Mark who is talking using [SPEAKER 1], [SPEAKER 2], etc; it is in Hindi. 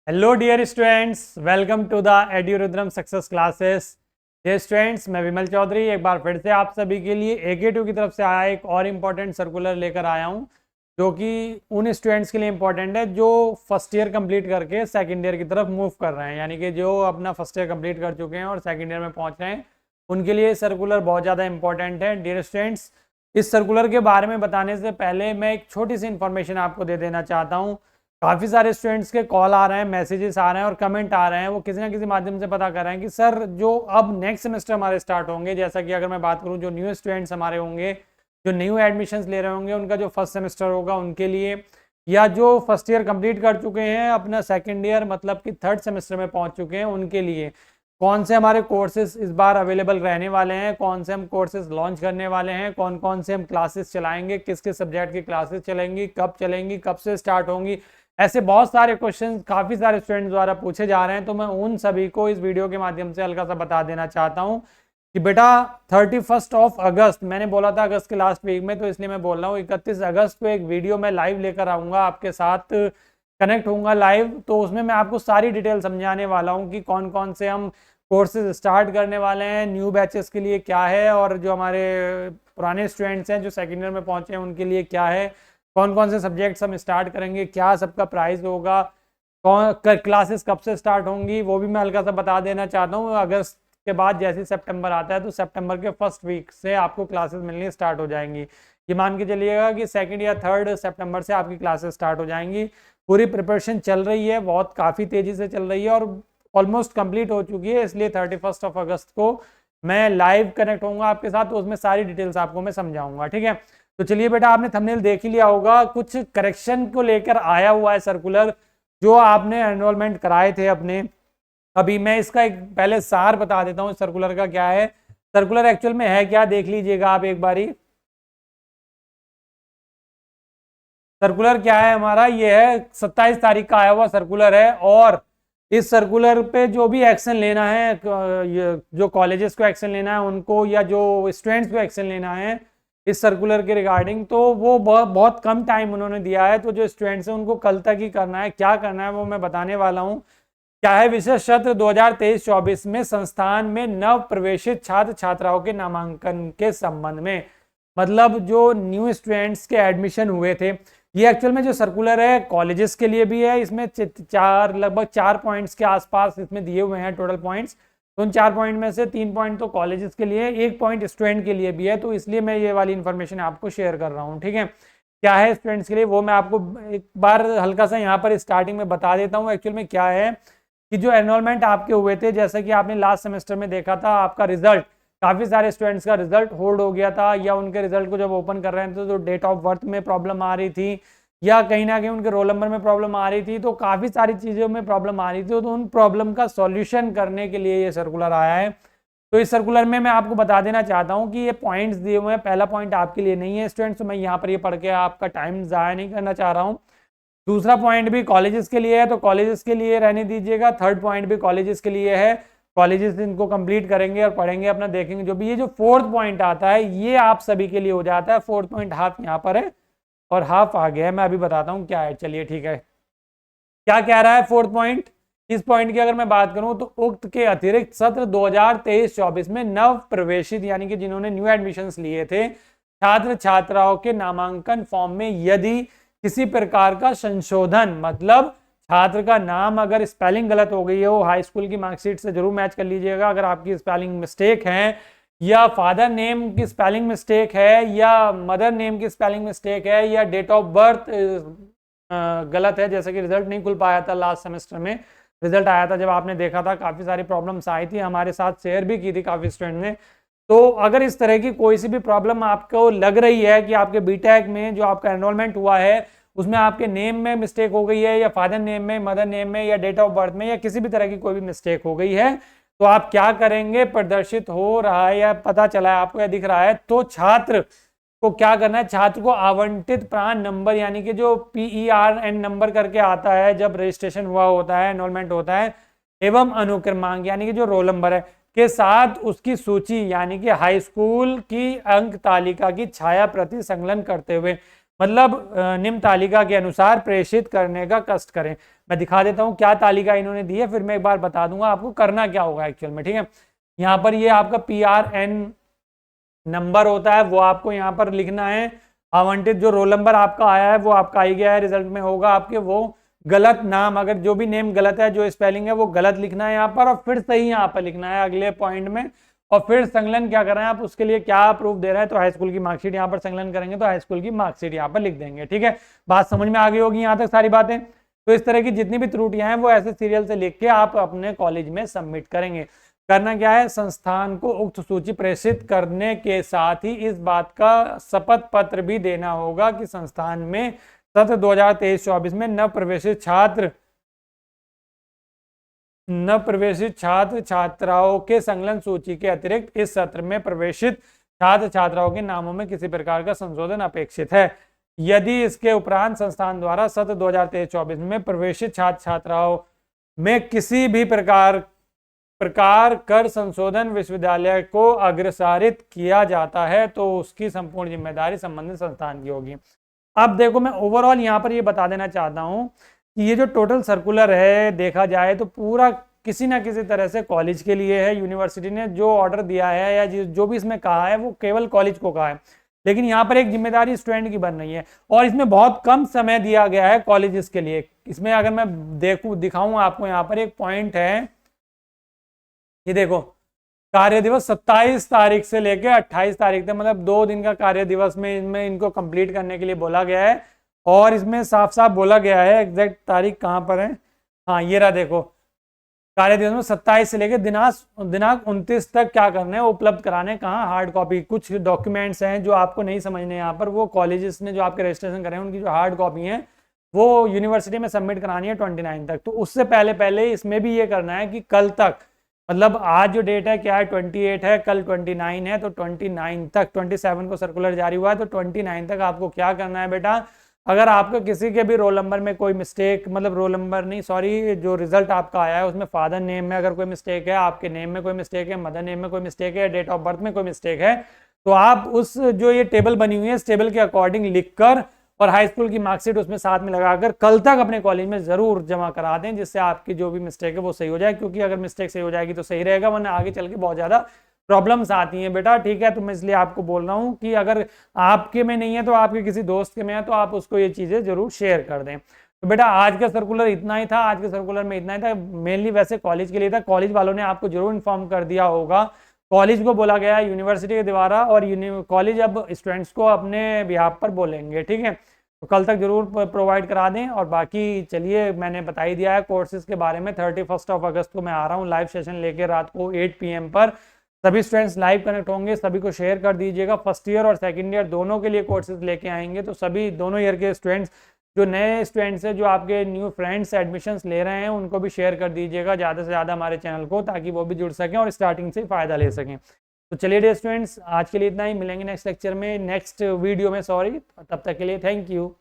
[SPEAKER 1] Hello dear students, welcome to the Edurudram success classes. Dear students, मैं विमल चौधरी एक बार फिर से आप सभी के लिए AK2 की तरफ से आया एक और इम्पॉर्टेंट सर्कुलर लेकर आया हूं, जो कि उन स्टूडेंट्स के लिए इम्पॉर्टेंट है जो फर्स्ट ईयर कंप्लीट करके सेकंड ईयर की तरफ मूव कर रहे हैं, यानी कि जो अपना फर्स्ट ईयर कंप्लीट कर चुके हैं और सेकंड ईयर में पहुंच रहे हैं, उनके लिए सर्कुलर बहुत ज़्यादा इंपॉर्टेंट है। डियर स्टूडेंट्स, इस सर्कुलर के बारे में बताने से पहले मैं एक छोटी सी इन्फॉर्मेशन आपको दे देना चाहता हूँ। काफ़ी सारे स्टूडेंट्स के कॉल आ रहे हैं, मैसेजेस आ रहे हैं और कमेंट आ रहे हैं, वो किसी ना किसी माध्यम से पता कर रहे हैं कि सर जो अब नेक्स्ट सेमेस्टर हमारे स्टार्ट होंगे, जैसा कि अगर मैं बात करूं जो न्यू स्टूडेंट्स हमारे होंगे, जो न्यू एडमिशन्स ले रहे होंगे, उनका जो फर्स्ट सेमेस्टर होगा उनके लिए, या जो फर्स्ट ईयर कंप्लीट कर चुके हैं अपना सेकेंड ईयर मतलब कि थर्ड सेमेस्टर में पहुंच चुके हैं, उनके लिए कौन से हमारे कोर्सेज इस बार अवेलेबल रहने वाले हैं, कौन से हम कोर्सेज लॉन्च करने वाले हैं, कौन कौन से हम क्लासेस चलाएंगे, किस किस सब्जेक्ट की क्लासेस चलेंगी, कब से स्टार्ट होंगी, ऐसे बहुत सारे क्वेश्चन काफ़ी सारे स्टूडेंट्स द्वारा पूछे जा रहे हैं। तो मैं उन सभी को इस वीडियो के माध्यम से हल्का सा बता देना चाहता हूं कि बेटा 31 अगस्त, मैंने बोला था अगस्त के लास्ट वीक में, तो इसलिए मैं बोल रहा हूँ 31 अगस्त को एक वीडियो मैं लाइव लेकर आऊँगा, आपके साथ कनेक्ट होऊंगा लाइव। तो उसमें मैं आपको सारी डिटेल समझाने वाला हूँ कि कौन कौन से हम कोर्सेज स्टार्ट करने वाले हैं, न्यू बैचेस के लिए क्या है, और जो हमारे पुराने स्टूडेंट्स हैं जो सेकेंड ईयर में पहुँचे हैं उनके लिए क्या है, कौन कौन से सब्जेक्ट्स हम स्टार्ट करेंगे, क्या सबका प्राइस होगा, कौन क्लासेस कब से स्टार्ट होंगी, वो भी मैं हल्का सा बता देना चाहता हूँ। अगस्त के बाद जैसे सितंबर आता है तो सितंबर के फर्स्ट वीक से आपको क्लासेस मिलनी स्टार्ट हो जाएंगी। ये मान के चलिएगा कि सेकंड या थर्ड सितंबर से आपकी क्लासेस स्टार्ट हो जाएंगी। पूरी प्रिपरेशन चल रही है, बहुत काफ़ी तेज़ी से चल रही है और ऑलमोस्ट कंप्लीट हो चुकी है, इसलिए 31 अगस्त को मैं लाइव कनेक्ट होऊंगा आपके साथ, तो उसमें सारी डिटेल्स आपको मैं समझाऊंगा, ठीक है। तो चलिए बेटा, आपने थंबनेल देख ही लिया होगा, कुछ करेक्शन को लेकर आया हुआ है सर्कुलर जो आपने एनरोलमेंट कराए थे अपने। अभी मैं इसका एक पहले सार बता देता हूँ सर्कुलर का क्या है। सर्कुलर एक्चुअल में है क्या, देख लीजिएगा आप एक बारी। सर्कुलर क्या है हमारा, ये है 27 तारीख का आया हुआ सर्कुलर है, और इस सर्कुलर पे जो भी एक्शन लेना है, जो कॉलेजेस को एक्शन लेना है उनको, या जो स्टूडेंट्स को एक्शन लेना है इस सर्कुलर के रिगार्डिंग, तो वो बहुत कम टाइम उन्होंने दिया है। तो जो स्टूडेंट्स हैं उनको कल तक ही करना है। क्या करना है वो मैं बताने वाला हूँ। क्या है, विशेष सत्र 2023-24 में संस्थान में नव प्रवेशित छात्र छात्राओं के नामांकन के संबंध में, मतलब जो न्यू स्टूडेंट्स के एडमिशन हुए थे, ये एक्चुअल में जो सर्कुलर है कॉलेजेस के लिए भी है। इसमें लगभग 4 पॉइंट्स के आसपास इसमें दिए हुए हैं टोटल पॉइंट्स। तो उन 4 पॉइंट में से 3 पॉइंट तो कॉलेजेस के लिए, 1 पॉइंट स्टूडेंट के लिए भी है, तो इसलिए मैं ये वाली इन्फॉर्मेशन आपको शेयर कर रहा हूँ, ठीक है। क्या है स्टूडेंट्स के लिए वो मैं आपको एक बार हल्का सा यहाँ पर स्टार्टिंग में बता देता हूँ। एक्चुअल में क्या है कि जो एनरोलमेंट आपके हुए थे, जैसा कि आपने लास्ट सेमेस्टर में देखा था, आपका रिजल्ट, काफ़ी सारे स्टूडेंट्स का रिजल्ट होल्ड हो गया था, या उनके रिजल्ट को जब ओपन कर रहे थे तो डेट ऑफ बर्थ में प्रॉब्लम आ रही थी, या कहीं ना कहीं उनके रोल नंबर में प्रॉब्लम आ रही थी, तो काफ़ी सारी चीज़ों में प्रॉब्लम आ रही थी। तो उन प्रॉब्लम का सॉल्यूशन करने के लिए ये सर्कुलर आया है। तो इस सर्कुलर में मैं आपको बता देना चाहता हूँ कि ये पॉइंट्स दिए हुए हैं, पहला पॉइंट आपके लिए नहीं है स्टूडेंट्स, तो मैं यहाँ पर ये पढ़ के आपका टाइम ज़ाया नहीं करना चाह रहा हूँ। दूसरा पॉइंट भी कॉलेजेस के लिए है, तो कॉलेजेस के लिए रहने दीजिएगा। थर्ड पॉइंट भी कॉलेजेस के लिए है, कॉलेजेस इनको कंप्लीट करेंगे और पढ़ेंगे अपना, देखेंगे जो भी। ये जो फोर्थ पॉइंट आता है ये आप सभी के लिए हो जाता है। फोर्थ पॉइंट हाफ यहाँ पर है और हाफ आ गया है, मैं अभी बताता हूँ क्या है। चलिए ठीक है, क्या कह रहा है फोर्थ पॉइंट। इस पॉइंट की अगर मैं बात करूं तो उक्त के अतिरिक्त सत्र 2023-24 में नव प्रवेशित, यानी कि जिन्होंने न्यू एडमिशन्स लिए थे, छात्र छात्राओं के नामांकन फॉर्म में यदि किसी प्रकार का संशोधन, मतलब छात्र का नाम अगर स्पेलिंग गलत हो गई है, वो हाई स्कूल की मार्कशीट से जरूर मैच कर लीजिएगा अगर आपकी स्पेलिंग मिस्टेक है, या फादर नेम की स्पेलिंग मिस्टेक है, या मदर नेम की स्पेलिंग मिस्टेक है, या डेट ऑफ बर्थ गलत है, जैसे कि रिजल्ट नहीं खुल पाया था लास्ट सेमेस्टर में, रिजल्ट आया था जब आपने देखा था, काफ़ी सारी प्रॉब्लम्स आई थी, हमारे साथ शेयर भी की थी काफ़ी स्टूडेंट ने। तो अगर इस तरह की कोई सी भी प्रॉब्लम आपको लग रही है कि आपके बीटेक में जो आपका एनरोलमेंट हुआ है उसमें आपके नेम में मिस्टेक हो गई है, या फादर नेम में, मदर नेम में, या डेट ऑफ बर्थ में, या किसी भी तरह की कोई भी मिस्टेक हो गई है, तो आप क्या करेंगे, प्रदर्शित हो रहा है या पता चला है आपको या दिख रहा है, तो छात्र को क्या करना है, छात्र को आवंटित प्राण नंबर, यानी कि जो PERN नंबर करके आता है जब रजिस्ट्रेशन हुआ होता है, एनरोलमेंट होता है, एवं अनुक्रमांक, यानी कि जो रोल नंबर है के साथ उसकी सूची, यानी कि हाई स्कूल की अंक तालिका की छाया प्रति संकलन करते हुए, मतलब निम्न तालिका के अनुसार प्रेषित करने का कष्ट करें। मैं दिखा देता हूँ क्या तालिका इन्होंने दी है, फिर मैं एक बार बता दूंगा आपको करना क्या होगा एक्चुअल में। ठीक है, यहाँ पर ये आपका PRN नंबर होता है, वो आपको यहाँ पर लिखना है। आवंटित जो रोल नंबर आपका आया है वो आपका आई गया है, रिजल्ट में होगा आपके वो गलत नाम, अगर जो भी नेम गलत है, जो स्पेलिंग है वो गलत लिखना है यहाँ पर, और फिर सही यहाँ पर लिखना है अगले पॉइंट में। और फिर संकलन क्या कर रहे हैं आप, उसके लिए क्या प्रूफ दे रहे हैं, तो हाई स्कूल की मार्कशीट यहाँ पर संकलन करेंगे तो हाई स्कूल की मार्कशीट यहाँ पर लिख देंगे। ठीक है, बात समझ में आ गई होगी यहाँ तक सारी बातें। तो इस तरह की जितनी भी त्रुटियां हैं वो ऐसे सीरियल से लिख के आप अपने कॉलेज में सबमिट करेंगे। करना क्या है, संस्थान को उक्त सूची प्रेषित करने के साथ ही इस बात का शपथ पत्र भी देना होगा कि संस्थान में सत्र 2023-24 में नव प्रवेशित छात्र छात्राओं के संकलन सूची के अतिरिक्त इस सत्र में प्रवेशित छात्र छात्राओं के नामों में किसी प्रकार का संशोधन अपेक्षित है। यदि इसके उपरांत संस्थान द्वारा सत्र 2023-24 में प्रवेशित छात्र छात्राओं में किसी भी प्रकार कर संशोधन विश्वविद्यालय को अग्रसारित किया जाता है तो उसकी संपूर्ण जिम्मेदारी संबंधित संस्थान की होगी। अब देखो, मैं ओवरऑल यहाँ पर ये बता देना चाहता हूँ कि ये जो टोटल सर्कुलर है देखा जाए तो पूरा किसी ना किसी तरह से कॉलेज के लिए है। यूनिवर्सिटी ने जो ऑर्डर दिया है या जो भी इसमें कहा है वो केवल कॉलेज को कहा है, लेकिन यहाँ पर एक जिम्मेदारी स्टूडेंट की बन रही है और इसमें बहुत कम समय दिया गया है कॉलेजेस के लिए। इसमें अगर मैं दिखाऊं आपको, यहाँ पर एक पॉइंट है, ये देखो, कार्य दिवस 27 तारीख से लेकर 28 तारीख तक, मतलब 2 दिन का कार्य दिवस में इनमें इनको कंप्लीट करने के लिए बोला गया है। और इसमें साफ साफ बोला गया है, एग्जैक्ट तारीख कहाँ पर है, हाँ ये रहा, देखो कार्य दिवस में 27 से लेकर दिनांक 29 तक क्या करना है, उपलब्ध कराने। कहाँ, हार्ड कॉपी। कुछ डॉक्यूमेंट्स हैं जो आपको नहीं समझने यहाँ पर, वो कॉलेजेस ने जो आपके रजिस्ट्रेशन करे हैं उनकी जो हार्ड कॉपी है वो यूनिवर्सिटी में सबमिट करानी है 29 तक। तो उससे पहले इसमें भी ये करना है कि कल तक, मतलब आज जो डेट है क्या है, 28 है, कल 29 है, तो 29 तक, 27 को सर्कुलर जारी हुआ है तो 29 तक आपको क्या करना है बेटा, अगर आपको किसी के भी रोल नंबर में कोई मिस्टेक, मतलब रोल नंबर नहीं सॉरी, जो रिजल्ट आपका आया है उसमें फादर नेम में अगर कोई मिस्टेक है, आपके नेम में कोई मिस्टेक है, मदर नेम में कोई मिस्टेक है, डेट ऑफ बर्थ में कोई मिस्टेक है, तो आप उस जो ये टेबल बनी हुई है इस टेबल के अकॉर्डिंग लिखकर और हाई स्कूल की मार्कशीट उसमें साथ में लगाकर कल तक अपने कॉलेज में जरूर जमा करा दें, जिससे आपकी जो भी मिस्टेक है वो सही हो जाए। क्योंकि अगर मिस्टेक सही हो जाएगी तो सही रहेगा, वरना आगे चल के बहुत ज्यादा प्रॉब्लम्स आती हैं बेटा। ठीक है, तो मैं इसलिए आपको बोल रहा हूँ कि अगर आपके में नहीं है तो आपके किसी दोस्त के में है तो आप उसको ये चीजें जरूर शेयर कर दें। तो बेटा आज का सर्कुलर इतना ही था, आज के सर्कुलर में इतना ही था, मेनली वैसे कॉलेज के लिए था। कॉलेज वालों ने आपको जरूर इन्फॉर्म कर दिया होगा, कॉलेज को बोला गया है यूनिवर्सिटी के द्वारा, और कॉलेज अब स्टूडेंट्स को अपने बिहाफ पर बोलेंगे। ठीक है, तो कल तक जरूर प्रोवाइड करा दें। और बाकी चलिए, मैंने बता ही दिया है कोर्सेज के बारे में। 31 अगस्त को मैं आ रहा हूँ लाइव सेशन लेके रात को 8 PM पर। सभी स्टूडेंट्स लाइव कनेक्ट होंगे, सभी को शेयर कर दीजिएगा। फर्स्ट ईयर और सेकंड ईयर दोनों के लिए कोर्सेज लेके आएंगे, तो सभी दोनों ईयर के स्टूडेंट्स, जो नए स्टूडेंट्स हैं, जो आपके न्यू फ्रेंड्स एडमिशन्स ले रहे हैं, उनको भी शेयर कर दीजिएगा ज़्यादा से ज़्यादा हमारे चैनल को, ताकि वो भी जुड़ सकें और स्टार्टिंग से फ़ायदा ले सकें। तो चलिए डियर स्टूडेंट्स, आज के लिए इतना ही, मिलेंगे नेक्स्ट लेक्चर में, नेक्स्ट वीडियो में सॉरी। तब तक के लिए थैंक यू।